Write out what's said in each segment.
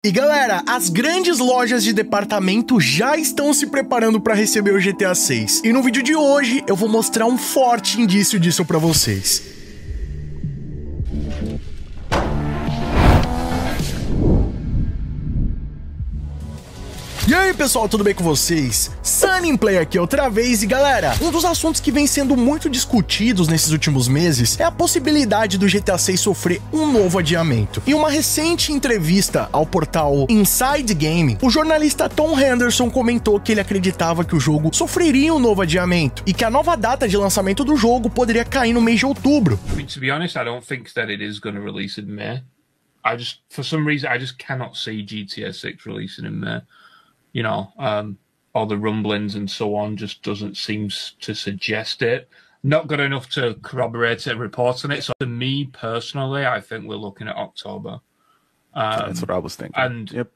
E galera, as grandes lojas de departamento já estão se preparando para receber o GTA 6. E no vídeo de hoje eu vou mostrar um forte indício disso para vocês. E aí pessoal, tudo bem com vocês? Sunny Play aqui outra vez e galera, um dos assuntos que vem sendo muito discutidos nesses últimos meses é a possibilidade do GTA 6 sofrer um novo adiamento. Em uma recente entrevista ao portal Inside Gaming, o jornalista Tom Henderson comentou que ele acreditava que o jogo sofreria um novo adiamento e que a nova data de lançamento do jogo poderia cair no mês de outubro. To be honest, I don't think that it is going to release in May. For some reason, I just cannot see GTA 6 releasing in May. You know, all the rumblings and so on just doesn't seem to suggest it. Not good enough to corroborate it and report on it. So to me personally, I think we're looking at October. That's what I was thinking. And yep.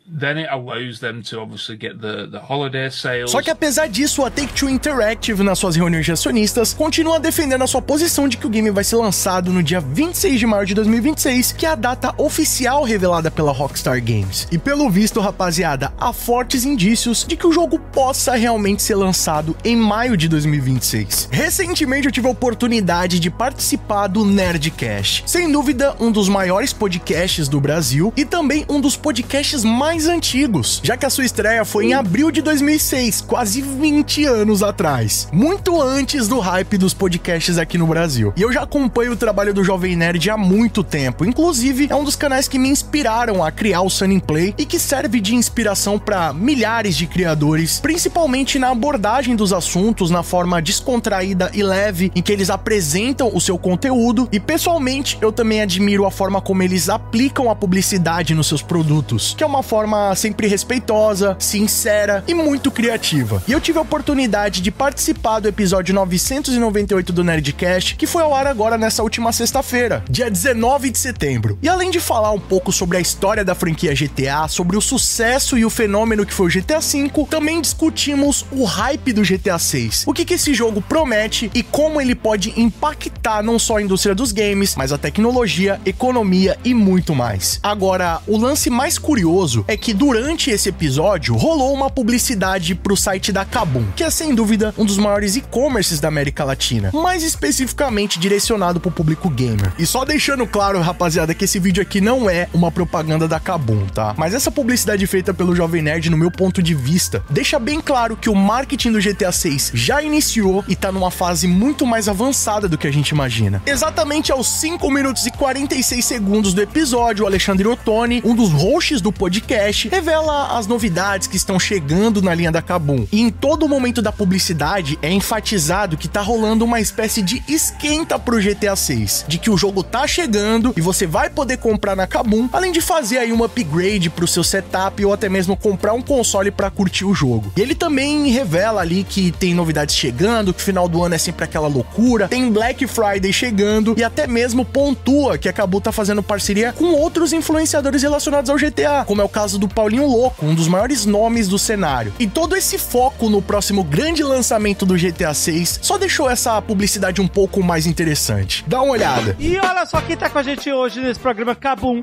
Then it allows them to obviously get the holiday sales. Só que apesar disso, a Take-Two Interactive, nas suas reuniões de acionistas, continua defendendo a sua posição de que o game vai ser lançado no dia 26 de maio de 2026, que é a data oficial revelada pela Rockstar Games. E pelo visto, rapaziada, há fortes indícios de que o jogo possa realmente ser lançado em maio de 2026. Recentemente eu tive a oportunidade de participar do Nerdcast, sem dúvida um dos maiores podcasts do Brasil e também um dos podcasts mais antigos, já que a sua estreia foi em abril de 2006, quase 20 anos atrás, muito antes do hype dos podcasts aqui no Brasil. E eu já acompanho o trabalho do Jovem Nerd há muito tempo, inclusive é um dos canais que me inspiraram a criar o Sunny Play e que serve de inspiração para milhares de criadores, principalmente na abordagem dos assuntos, na forma descontraída e leve em que eles apresentam o seu conteúdo, e pessoalmente eu também admiro a forma como eles aplicam a publicidade nos seus produtos, que é uma forma sempre respeitosa, sincera e muito criativa. E eu tive a oportunidade de participar do episódio 998 do Nerdcast, que foi ao ar agora nessa última sexta-feira, dia 19 de setembro. E além de falar um pouco sobre a história da franquia GTA, sobre o sucesso e o fenômeno que foi o GTA V, também discutimos o hype do GTA 6, o que esse jogo promete e como ele pode impactar não só a indústria dos games, mas a tecnologia, economia e muito mais. Agora, o lance mais curioso é que durante esse episódio rolou uma publicidade pro site da Kabum, que é sem dúvida um dos maiores e-commerces da América Latina, mais especificamente direcionado pro público gamer. E só deixando claro, rapaziada, que esse vídeo aqui não é uma propaganda da Kabum, tá? Mas essa publicidade feita pelo Jovem Nerd, no meu ponto de vista, deixa bem claro que o marketing do GTA 6 já iniciou e tá numa fase muito mais avançada do que a gente imagina. Exatamente aos 5 minutos e 46 segundos do episódio, o Alexandre Ottoni, um dos hosts do podcast, revela as novidades que estão chegando na linha da Kabum. E em todo momento da publicidade é enfatizado que tá rolando uma espécie de esquenta pro GTA 6, de que o jogo tá chegando e você vai poder comprar na Kabum, além de fazer aí um upgrade pro seu setup ou até mesmo comprar um console pra curtir o jogo. E ele também revela ali que tem novidades chegando, que o final do ano é sempre aquela loucura, tem Black Friday chegando e até mesmo pontua que a Kabum tá fazendo parceria com outros influenciadores relacionados ao GTA, como é o caso do Paulinho Louco, um dos maiores nomes do cenário. E todo esse foco no próximo grande lançamento do GTA 6 só deixou essa publicidade um pouco mais interessante. Dá uma olhada. E olha só quem tá com a gente hoje nesse programa, Kabum,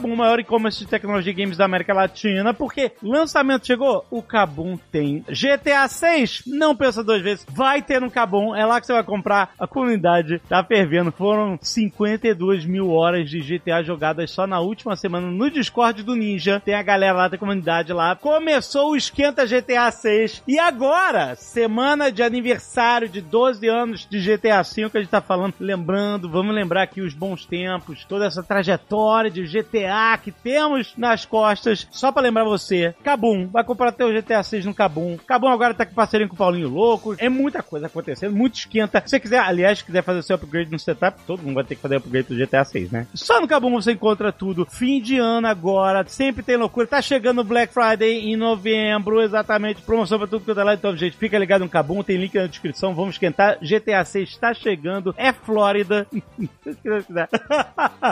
o maior e-commerce de tecnologia e games da América Latina, porque lançamento chegou, o Kabum tem. GTA 6, não pensa duas vezes, vai ter no Kabum, é lá que você vai comprar, a comunidade tá fervendo, foram 52 mil horas de GTA jogadas só na última semana no Discord do Ninja, tem a galera lá da comunidade lá. Começou o Esquenta GTA 6 e agora, semana de aniversário de 12 anos de GTA V que a gente tá falando, lembrando, vamos lembrar aqui os bons tempos, toda essa trajetória de GTA que temos nas costas. Só pra lembrar você, Kabum, vai comprar teu GTA 6 no Kabum. Kabum agora tá com parceirinho com o Paulinho Louco, é muita coisa acontecendo, muito esquenta. Se você quiser, aliás, quiser fazer seu upgrade no setup, todo mundo vai ter que fazer upgrade do GTA 6, né? Só no Kabum você encontra tudo. Fim de ano agora, sempre tem loucura. Tá chegando o Black Friday em novembro, exatamente. Promoção pra tudo que é lá. Então, gente, fica ligado no Kabum, tem link na descrição. Vamos esquentar. GTA 6 está chegando. É Flórida.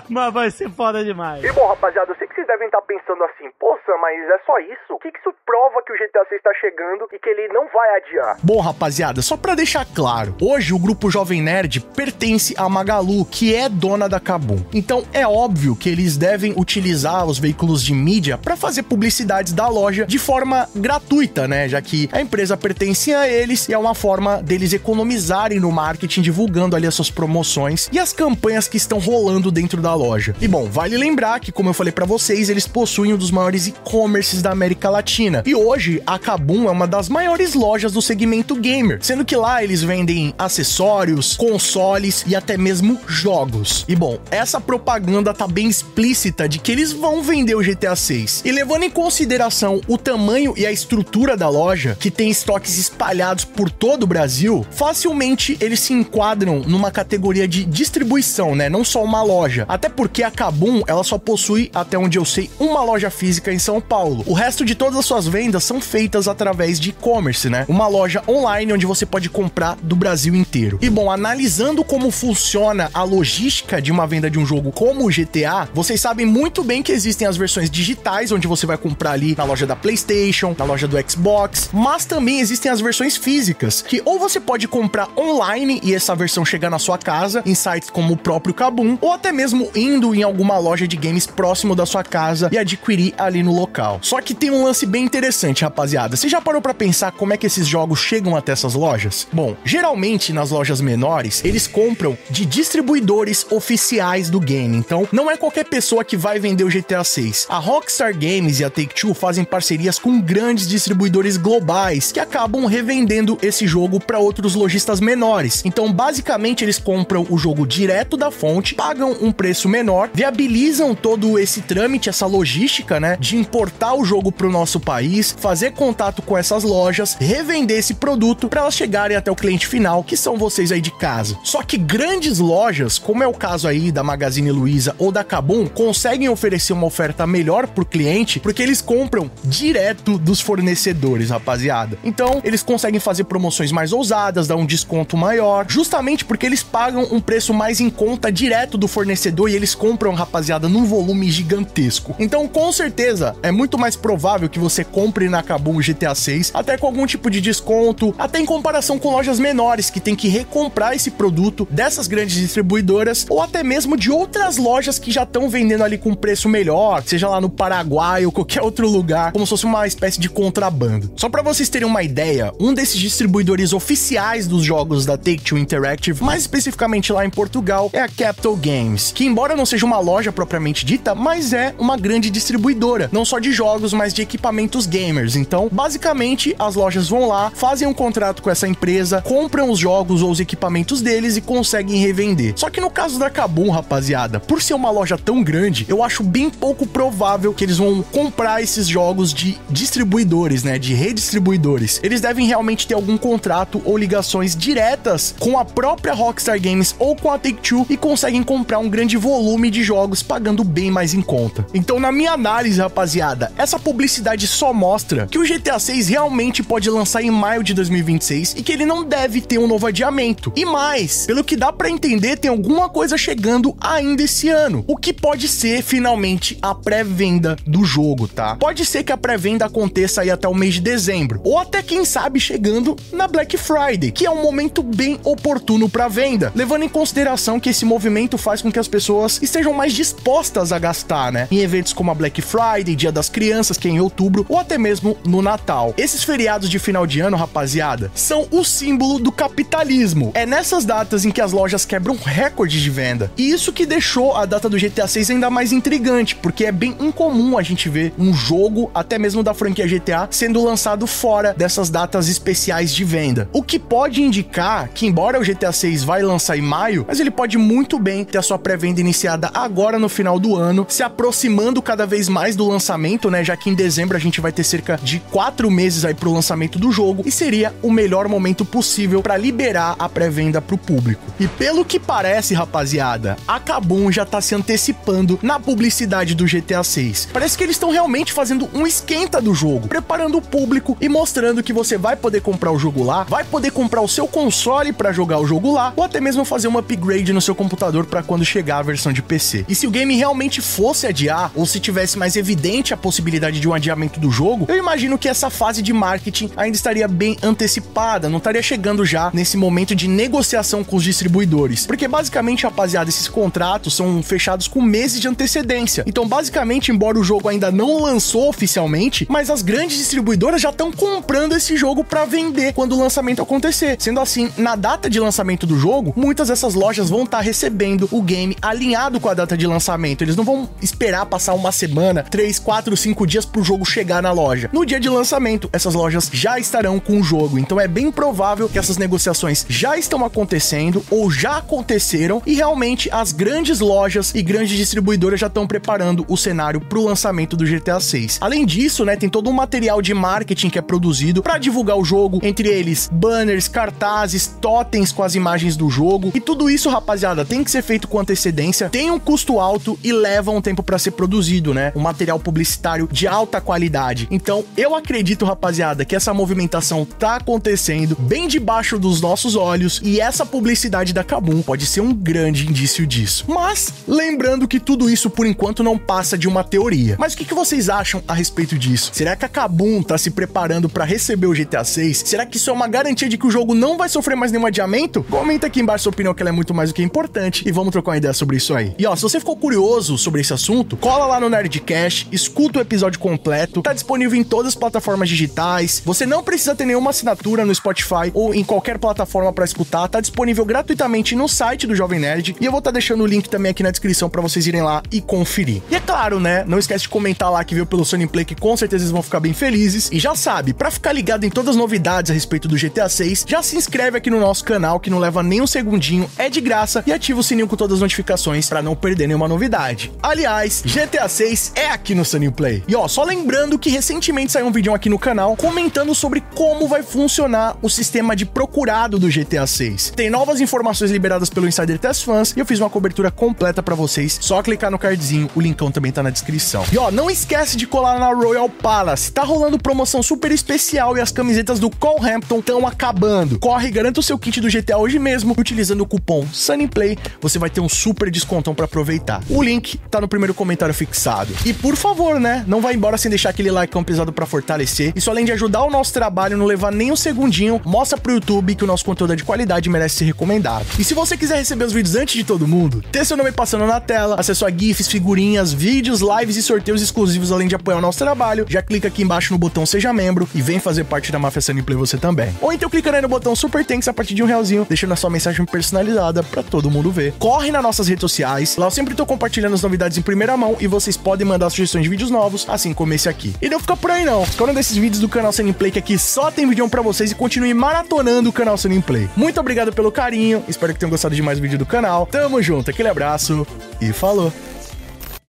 Mas vai ser foda demais. E bom, rapaziada, eu sei que vocês devem estar pensando assim, poxa, mas é só isso? O que isso prova que o GTA 6 está chegando e que ele não vai adiar? Bom, rapaziada, só pra deixar claro, hoje o grupo Jovem Nerd pertence a Magalu, que é dona da Kabum. Então é óbvio que eles devem utilizar os veículos de mídia para fazer publicidades da loja de forma gratuita, né? Já que a empresa pertence a eles e é uma forma deles economizarem no marketing, divulgando ali as suas promoções e as campanhas que estão rolando dentro da loja. E bom, vale lembrar que, como eu falei pra vocês, eles possuem um dos maiores e-commerces da América Latina. E hoje, a Kabum é uma das maiores lojas do segmento gamer, sendo que lá eles vendem acessórios, consoles e até mesmo jogos. E bom, essa propaganda tá bem explícita de que eles vão vender o GTA 6. E levando em consideração o tamanho e a estrutura da loja, que tem estoques espalhados por todo o Brasil, facilmente eles se enquadram numa categoria de distribuição, né? Não só uma loja. Até porque a Kabum, ela só possui, até onde eu sei, uma loja física em São Paulo. O resto de todas as suas vendas são feitas através de e-commerce, né? Uma loja online onde você pode comprar do Brasil inteiro. E bom, analisando como funciona a logística de uma venda de um jogo como o GTA, vocês sabem muito bem que existem as versões digitais, onde você vai comprar ali na loja da PlayStation, na loja do Xbox, mas também existem as versões físicas, que ou você pode comprar online e essa versão chegar na sua casa, em sites como o próprio Kabum, ou até mesmo indo em alguma loja de games próximo da sua casa e adquirir ali no local. Só que tem um lance bem interessante, rapaziada. Você já parou pra pensar como é que esses jogos chegam até essas lojas? Bom, geralmente nas lojas menores, eles compram de distribuidores oficiais do game. Então, não é qualquer pessoa que vai vender o GTA 6. A Rockstar Games e a Take-Two fazem parcerias com grandes distribuidores globais que acabam revendendo esse jogo para outros lojistas menores. Então, basicamente, eles compram o jogo direto da fonte, pagam um preço menor, viabilizam todo esse trâmite, essa logística, né, de importar o jogo para o nosso país, fazer contato com essas lojas, revender esse produto para elas chegarem até o cliente final, que são vocês aí de casa. Só que grandes lojas, como é o caso aí da Magazine Luiza ou da Kabum, conseguem oferecer uma oferta melhor pro cliente, porque eles compram direto dos fornecedores, rapaziada. Então, eles conseguem fazer promoções mais ousadas, dar um desconto maior, justamente porque eles pagam um preço mais em conta direto do fornecedor e eles compram, rapaziada, num volume gigantesco. Então, com certeza, é muito mais provável que você compre na Kabum o GTA 6, até com algum tipo de desconto, até em comparação com lojas menores que tem que recomprar esse produto dessas grandes distribuidoras, ou até mesmo de outras lojas que já estão vendendo ali com preço melhor, seja lá no Paraguai ou qualquer outro lugar, como se fosse uma espécie de contrabando. Só pra vocês terem uma ideia, um desses distribuidores oficiais dos jogos da Take-Two Interactive, mais especificamente lá em Portugal, é a Capital Games, que embora não seja uma loja propriamente dita, mas é uma grande distribuidora, não só de jogos, mas de equipamentos gamers. Então, basicamente, as lojas vão lá, fazem um contrato com essa empresa, compram os jogos ou os equipamentos deles e conseguem revender. Só que no caso da Kabum, rapaziada, por ser uma loja tão grande, eu acho bem pouco provável que eles vão comprar esses jogos de distribuidores, né, de redistribuidores. Eles devem realmente ter algum contrato ou ligações diretas com a própria Rockstar Games ou com a Take-Two e conseguem comprar um grande volume de jogos pagando bem mais em conta. Então, na minha análise, rapaziada, essa publicidade só mostra que o GTA 6 realmente pode lançar em maio de 2026 e que ele não deve ter um novo adiamento. E mais, pelo que dá pra entender, tem alguma coisa chegando ainda esse ano, o que pode ser finalmente a pré-venda do jogo, tá? Pode ser que a pré-venda aconteça aí até o mês de dezembro, ou até quem sabe chegando na Black Friday, que é um momento bem oportuno pra venda, levando em consideração que esse movimento faz com que as pessoas estejam mais dispostas a gastar, né? Em eventos como a Black Friday, Dia das Crianças, que é em outubro, ou até mesmo no Natal. Esses feriados de final de ano, rapaziada, são o símbolo do capitalismo. É nessas datas em que as lojas quebram recordes de venda. E isso que deixou a data do GTA 6 ainda mais intrigante, porque é bem incomum a gente ver um jogo, até mesmo da franquia GTA, sendo lançado fora dessas datas especiais de venda. O que pode indicar que, embora o GTA 6 vai lançar em maio, mas ele pode muito bem ter a sua pré-venda iniciada agora no final do ano, se aproximando cada vez mais do lançamento, né? Já que em dezembro a gente vai ter cerca de 4 meses aí pro lançamento do jogo, e seria o melhor momento possível para liberar a pré-venda pro público. E pelo que parece, rapaziada, a Kabum já tá se antecipando na publicidade do GTA 6. Parece que eles estão realmente fazendo um esquenta do jogo, preparando o público e mostrando que você vai poder comprar o jogo lá, vai poder comprar o seu console pra jogar o jogo lá, ou até mesmo fazer um upgrade no seu computador pra quando chegar a versão de PC. E se o game realmente fosse adiar, ou se tivesse mais evidente a possibilidade de um adiamento do jogo, eu imagino que essa fase de marketing ainda estaria bem antecipada, não estaria chegando já nesse momento de negociação com os distribuidores. Porque basicamente, rapaziada, esses contratos são fechados com meses de antecedência. Então, basicamente, embora o jogo ainda não lançou oficialmente, mas as grandes distribuidoras já estão comprando esse jogo para vender quando o lançamento acontecer. Sendo assim, na data de lançamento do jogo, muitas dessas lojas vão estar recebendo o game alinhado com a data de lançamento. Eles não vão esperar passar uma semana, 3, 4, 5 dias pro jogo chegar na loja. No dia de lançamento, essas lojas já estarão com o jogo. Então é bem provável que essas negociações já estão acontecendo ou já aconteceram e realmente as grandes lojas e grandes distribuidoras já estão preparando o cenário pro lançamento do GTA 6. Além disso, né, tem todo um material de marketing que é produzido para divulgar o jogo, entre eles banners, cartazes, totens com as imagens do jogo, e tudo isso, rapaziada, tem que ser feito com antecedência, tem um custo alto e leva um tempo para ser produzido, né? Um material publicitário de alta qualidade. Então, eu acredito, rapaziada, que essa movimentação tá acontecendo bem debaixo dos nossos olhos e essa publicidade da Kabum pode ser um grande indício disso. Mas, lembrando que tudo isso, por enquanto, não passa de uma teoria. Mas o que vocês acham a respeito disso? Será que a Kabum tá se preparando para receber o GTA 6? Será que isso é uma garantia de que o jogo não vai sofrer mais nenhum adiamento? Comenta aqui embaixo sua opinião, que ela é muito mais do que importante, e vamos trocar uma ideia sobre isso aí. E ó, se você ficou curioso sobre esse assunto, cola lá no Nerdcast, escuta o episódio completo, tá disponível em todas as plataformas digitais, você não precisa ter nenhuma assinatura no Spotify ou em qualquer plataforma para escutar, tá disponível gratuitamente no site do Jovem Nerd, e eu vou estar deixando o link também aqui na descrição para vocês irem lá e conferir. E é claro, né, não esquece de comentar lá que veio pelo Sony Play, que com certeza eles vão ficar bem felizes, e já sabe, para ficar ligado em todas as novidades a respeito do GTA 6, já se inscreve aqui no nosso canal, que não leva nem um segundinho, é de graça, e ativa o sininho com todas as notificações para não perder nenhuma novidade. Aliás, GTA 6 é aqui no Sony Play. E ó, só lembrando que recentemente saiu um vídeo aqui no canal comentando sobre como vai funcionar o sistema de procurado do GTA 6. Tem novas informações liberadas pelo Insider Test Fans e eu fiz uma cobertura completa para vocês, só clicar no cardzinho, o linkão também tá na descrição. E ó, não esquece de colar na Royal Palace, tá rolando promoção super especial e as camisetas do Colhampton estão acabando. Corre e garanta o seu kit do GTA hoje mesmo, utilizando o cupom SUNNYPLAY, você vai ter um super descontão para aproveitar. O link tá no primeiro comentário fixado. E por favor, né, não vai embora sem deixar aquele likeão pesado para fortalecer. Isso, além de ajudar o nosso trabalho, não levar nem um segundinho, mostra pro YouTube que o nosso conteúdo é de qualidade e merece ser recomendado. E se você quiser receber os vídeos antes de todo mundo, ter seu nome passando na tela, acesso a GIFs, figurinhas, vídeos, lives e sorteios exclusivos, além de apoiar o nosso trabalho, já clica aqui embaixo no botão Seja Membro e vem fazer parte da Máfia Sunnyplay você também. Ou então clicando aí no botão Super Thanks a partir de R$1, deixando a sua mensagem personalizada pra todo mundo ver. Corre nas nossas redes sociais, lá eu sempre tô compartilhando as novidades em primeira mão e vocês podem mandar sugestões de vídeos novos, assim como esse aqui. E não fica por aí não, escolham desses vídeos do canal Sunnyplay, que aqui só tem vídeo pra vocês, e continue maratonando o canal Sunnyplay. Muito obrigado pelo carinho, espero que tenham gostado de mais vídeo do canal. Tamo junto, aquele abraço e falou!